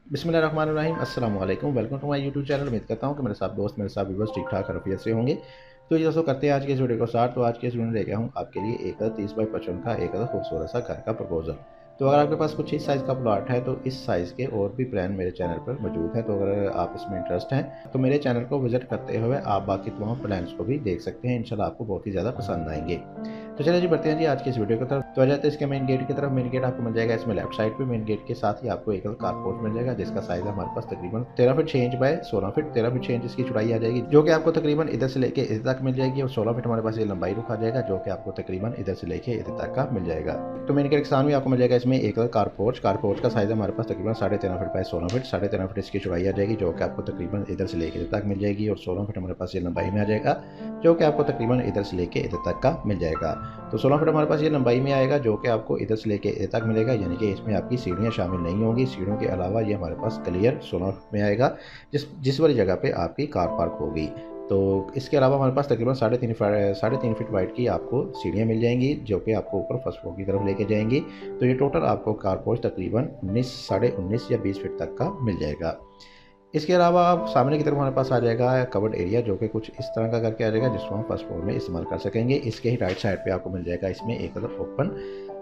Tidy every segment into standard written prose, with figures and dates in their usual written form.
बिस्मिल्लाहिर्रहमानिर्रहीम अस्सलाम वालेकुम। Welcome to my YouTube channel. उम्मीद करता हूँ कि मेरे साथ दोस्त, मेरे साथ व्यूअर्स ठीक ठाक खैरियत से होंगे। तो ये दोस्तों करते हैं आज के इस वीडियो को स्टार्ट। तो आज के इस वीडियो में लेके आऊँ आपके लिए एक 30 बाई 55 का एक खूबसूरत सा घर का प्रपोजल। तो अगर आपके पास कुछ इस साइज़ का प्लॉट है तो इस साइज़ के और भी प्लान मेरे चैनल पर मौजूद है। तो अगर आप इसमें इंटरेस्ट हैं तो मेरे चैनल को विजिट करते हुए आप बाकी तमाम प्लान्स को भी देख सकते हैं। इंशाल्लाह आपको बहुत ही ज़्यादा पसंद आएंगे। तो चलिए जी बढ़ते हैं जी आज की इस वीडियो की तरफ। तो आ जाते हैं इसके मेन गेट की तरफ। मेन गेट आपको मिल जाएगा इसमें लेफ्ट साइड पे। मेन गेट के साथ ही आपको एक कारपोर्ट मिल जाएगा जिसका साइज है हमारे पास तकरीबन 13 feet 6 inch by 16 feet 13 feet 6 inch इसकी चौड़ाई आ जाएगी, जो कि आपको तकरीबन इधर से लेके इधर तक मिल जाएगी। और 16 फीट हमारे पास ये लंबाई रुक आ जाएगा, जो कि आपको तकरीबन इधर से लेके इधर तक का मिल जाएगा। तो मेन गेट के सामने आपको मिल जाएगा इसमें एक कारपोर्च। कारपोर्च का साइज हमारे पास तकरीबन 13.5 फीट बाय 16 फीट 13.5 फीट इसकी चौड़ाई आ जाएगी, जो कि आपको तकरीबन इधर से लेके इधर तक मिल जाएगी। और 16 फीट हमारे पास ये लंबाई में आ जाएगा, जो कि आपको तकरीबन इधर से लेके इधर तक का मिल जाएगा। तो 16 फीट हमारे पास ये लंबाई में आएगा, जो कि आपको इधर से लेके इधर तक मिलेगा, यानी कि इसमें आपकी सीढ़ियाँ शामिल नहीं होंगी। सीढ़ियों के अलावा ये हमारे पास क्लियर 16 फीट में आएगा, जिस वाली जगह पे आपकी कार पार्क होगी। तो इसके अलावा हमारे पास तकरीबन 3.5 फीट वाइड की आपको सीढ़ियाँ मिल जाएंगी, जो कि आपको ऊपर फर्स्ट फ्लोर की तरफ लेके जाएंगी। तो ये टोटल आपको कार पोर्च तकरीबन 19 या 20 फीट तक का मिल जाएगा। इसके अलावा आप सामने की तरफ हमारे पास आ जाएगा कवर्ड एरिया, जो कि कुछ इस तरह का करके आ जाएगा, जिसको हम फर्स्ट फ्लोर में इस्तेमाल कर सकेंगे। इसके ही राइट साइड पे आपको मिल जाएगा इसमें एक ओपन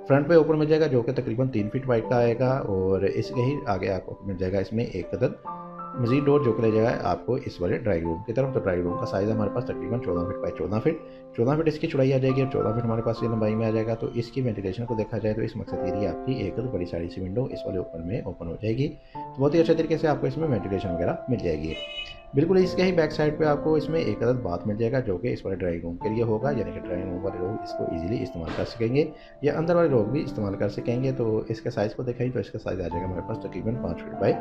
फ्रंट पे ओपन मिल जाएगा, जो कि तकरीबन 3 फीट वाइड का आएगा। और इसके ही आगे आपको मिल जाएगा इसमें एक अदद मजीद डोर, जो कि ले जाएगा आपको इस वाले ड्राइंग रूम की तरफ। तो ड्राइंग रूम का साइज़ हमारे पास तकरीबन 14 फीट बाई 14 फीट 14 फीट इसकी चौड़ाई आ जाएगी और 14 फीट हमारे पास ये लंबाई में आ जाएगा। तो इसकी वेंटिलेशन को देखा जाए तो इस मकसद के लिए आपकी एक बड़ी सारी सी विंडो इस वाले ओपन में ओपन हो जाएगी। तो बहुत ही अच्छे तरीके से आपको इसमें वेंटिलेशन वगैरह मिल जाएगी। बिल्कुल इसके ही बैक साइड पे आपको इसमें एक अदद बाथ मिल जाएगा, जो कि इस वाले ड्राइंग रूम के लिए होगा, यानी कि ड्राइंग रूम वाले लोग इसको इजीली इस्तेमाल कर सकेंगे या अंदर वाले लोग भी इस्तेमाल कर सकेंगे। तो इसके साइज़ को देखें तो इसका साइज़ आ जाएगा हमारे पास तकरीबन 5 फीट बाई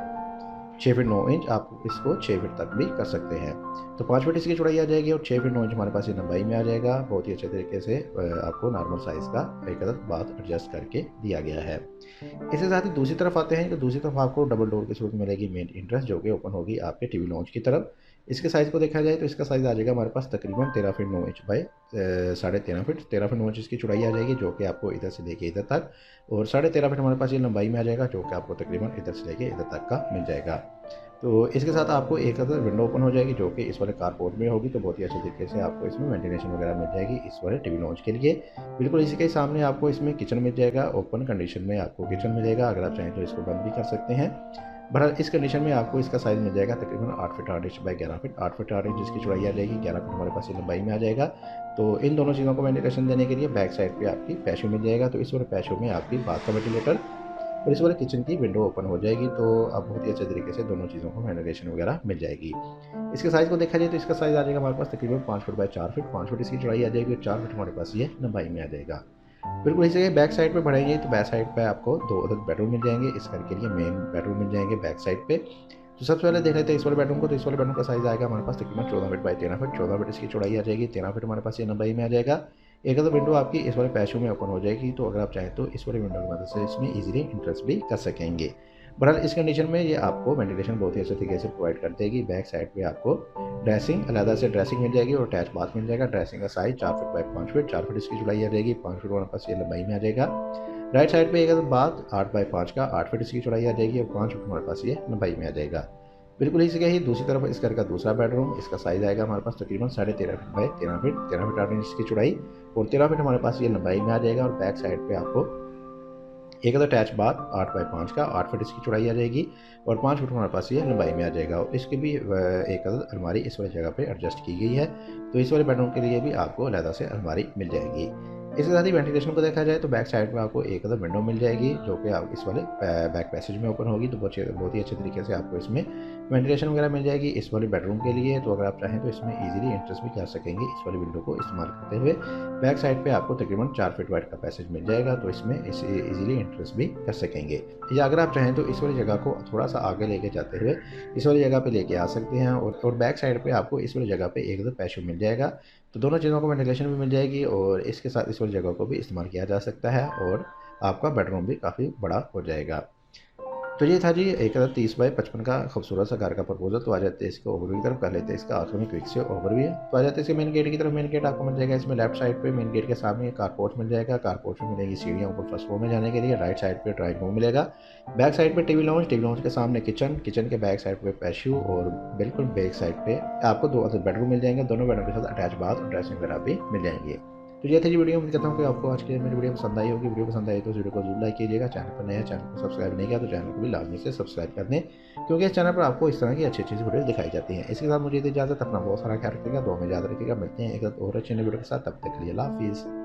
6 फीट 9 इंच। आप इसको 6 फीट तक भी कर सकते हैं। तो 5 फीट इसकी चौड़ाई आ जाएगी और 6 फीट 9 इंच हमारे पास ये लंबाई में आ जाएगा। बहुत ही अच्छे तरीके से आपको नॉर्मल साइज़ का एक अदद बाथ एडजस्ट करके दिया गया है। इसके साथ ही दूसरी तरफ आते हैं, तो दूसरी तरफ आपको डबल डोर की सूरत मिलेगी मेन इंट्रेंस, जो कि ओपन होगी आपके टीवी लॉन्च की तरफ। इसके साइज़ को देखा जाए तो इसका साइज़ आ जाएगा हमारे पास तकरीबन 13 feet 9 inch by 13.5 feet 13 feet 9 inch इसकी चौड़ाई आ जाएगी, जो कि आपको इधर से लेके इधर तक। और 13.5 फीट हमारे पास ये लंबाई में आ जाएगा, जो कि आपको तकरीबन इधर से लेके इधर तक का मिल जाएगा। तो इसके साथ आपको एक अदर विंडो ओपन हो जाएगी, जो कि इस वाले कारपोर्ट में होगी। तो बहुत ही अच्छे तरीके से आपको इसमें वेंटिलेशन वगैरह मिल जाएगी इस वाले टीवी लॉन्च के लिए। बिल्कुल इसी के सामने आपको इसमें किचन मिल जाएगा। ओपन कंडीशन में आपको किचन मिलेगा, अगर आप चाहें तो इसको बंद भी कर सकते हैं। बहरहाल इस कंडीशन में आपको इसका साइज़ मिल जाएगा तकरीबन 8 feet 8 inch by 11 feet 8 feet 8 inch इसकी चौड़ाई आ जाएगी, 11 फीट हमारे पास ये लंबाई में आ जाएगा। तो इन दोनों चीज़ों को वेंटिलेशन देने के लिए बैक साइड पे आपकी पैशो मिल जाएगा। तो इस वाले पैशो में आपकी बाथ का वेंटिलेटर और इस वाले किचन की विंडो ओपन हो जाएगी। तो अब बहुत ही अच्छे तरीके से दोनों चीज़ों को वेंटिलेशन वगैरह मिल जाएगी। इसके साइज़ को देखा जाए तो इसका साइज़ आ जाएगा हमारे पास तकरीबन 5 फीट बाई 4 फीट 5 फीट इसकी चौड़ाई आ जाएगी और 4 फीट हमारे पास ये लंबाई में आ जाएगा। बिल्कुल इसी जगह बैक साइड पे बढ़ेंगे तो बैक साइड पे आपको 2 अदद बेडरूम मिल जाएंगे। इस घर के लिए मेन बेडरूम मिल जाएंगे बैक साइड पे। तो सबसे पहले देख लेते हैं इस वाले बेडरूम को। तो इस वाले बेडरूम का साइज़ आएगा हमारे पास तकरीबन 14 फीट बाई 13 फीट 14 फीट इसकी चौड़ाई आ जाएगी, 13 फीट हमारे पास ये लंबाई में आ जाएगा। एक अदर विंडो आपकी इस वाले पैशो में ओपन हो जाएगी, तो अगर आप चाहें तो इस वाले विंडो की मदद से इसमें इजीली इंटरेस्ट भी कर सकेंगे। बहरहाल इस कंडीशन में ये आपको वेंटिलेशन बहुत ही अच्छे तरीके से प्रोवाइड कर देगी। बैक साइड पे आपको ड्रेसिंग अलग से ड्रेसिंग मिल जाएगी और अटैच बाथ मिल जाएगा। ड्रेसिंग का size 4 feet by 5 feet 4 feet इसकी चौड़ाई आ जाएगी, 5 फीट हमारे पास ये लंबाई में आ जाएगा। राइट साइड पे एक अदर बाथ 8 बाई 5 का 8 फीट इसकी चौड़ाई आ जाएगी और 5 फीट हमारे पास ये लंबाई में आ जाएगा। बिल्कुल इसी के ही दूसरी तरफ इस घर का दूसरा बेडरूम, इसका साइज़ आएगा हमारे पास तकरीबन 13.5 feet by 13 feet 13 feet 8 inch इसकी चौड़ाई और 13 फीट हमारे पास ये लंबाई में आ जाएगा। और बैक साइड पे आपको एक अदर अटैच बाथ 8 बाई 5 का 8 फीट इसकी चौड़ाई आ जाएगी और 5 फीट हमारे पास ये लंबाई में आ जाएगा। और इसकी भी एक अदर अलमारी इस वाली जगह पे एडजस्ट की गई है। तो इस वाले बेडरूम के लिए भी आपको अलग से अलमारी मिल जाएगी। इसके साथ ही वेंटिलेशन को देखा जाए तो बैक साइड में आपको एक अदर विंडो मिल जाएगी, जो कि आप इस वाले बैक पैसेज में ओपन होगी। तो बहुत ही अच्छे तरीके से आपको इसमें वेंटिलेशन वगैरह मिल जाएगी इस वाले बेडरूम के लिए। तो अगर आप चाहें तो इसमें इजीली इंटरेस्ट भी कर सकेंगे इस वाली विंडो को इस्तेमाल करते हुए। बैक साइड पे आपको तकरीबन 4 फीट वाइड का पैसेज मिल जाएगा, तो इसमें इसे इजीली इंटरेस्ट भी कर सकेंगे। या अगर आप चाहें तो इस वाली जगह को थोड़ा सा आगे लेके जाते हुए इस वाली जगह पे लेके आ सकते हैं। और बैक साइड पे आपको इस वाली जगह पे एक दो पैशो मिल जाएगा। तो दोनों चीज़ों को वेंटिलेशन भी मिल जाएगी और इसके साथ इस वाली जगह को भी इस्तेमाल किया जा सकता है और आपका बेडरूम भी काफ़ी बड़ा हो जाएगा। तो ये था जी 1,30 बाई 55 का खूबसूरत सा घर का प्रपोजल। तो आ जाते हैं इसके ओवरव्यू की तरफ, कर लेते हैं इसका आखिर में क्विक से ओवरव्यू है। तो आ जाते हैं इसके मेन गेट की तरफ। मेन गेट आपको मिल जाएगा इसमें लेफ्ट साइड पे, मेन गेट के सामने एक कारपोर्ट मिल जाएगा। कारपोर्ट में मिलेगी सीढ़ियाँ ऊपर फर्स्ट फ्लोर में जाने के लिए। राइट साइड पे ड्राइंग रूम मिलेगा। बैक साइड पे टीवी लाउंज के सामने किचन, किचन के बैक साइड पे पैशियो और बिल्कुल बैक साइड पे आपको 2 अदर बेडरूम मिल जाएंगे। दोनों बेडरूम के साथ अटैच बाथ और ड्रेसिंग वगैरह भी मिल जाएंगे। तो ये थी जी वीडियो। उम्मीद करता हूँ कि आपको आज की मेरी वीडियो पसंद आई होगी। वीडियो पसंद आई तो इस वीडियो को जरूर लाइक कीजिएगा। चैनल पर नया, चैनल को सब्सक्राइब नहीं किया तो चैनल को भी लाजमी से सब्सक्राइब कर दें, क्योंकि इस चैनल पर आपको इस तरह की अच्छी अच्छी वीडियो दिखाई जाती हैं। इसके साथ मुझे इजाज़त, अपना बहुत सारा ख्याल रखिएगा, दुआ में याद रखिएगा। मिलते हैं एक और अच्छी वीडियो के साथ, तब तक के लिए अल्लाह हाफिज़।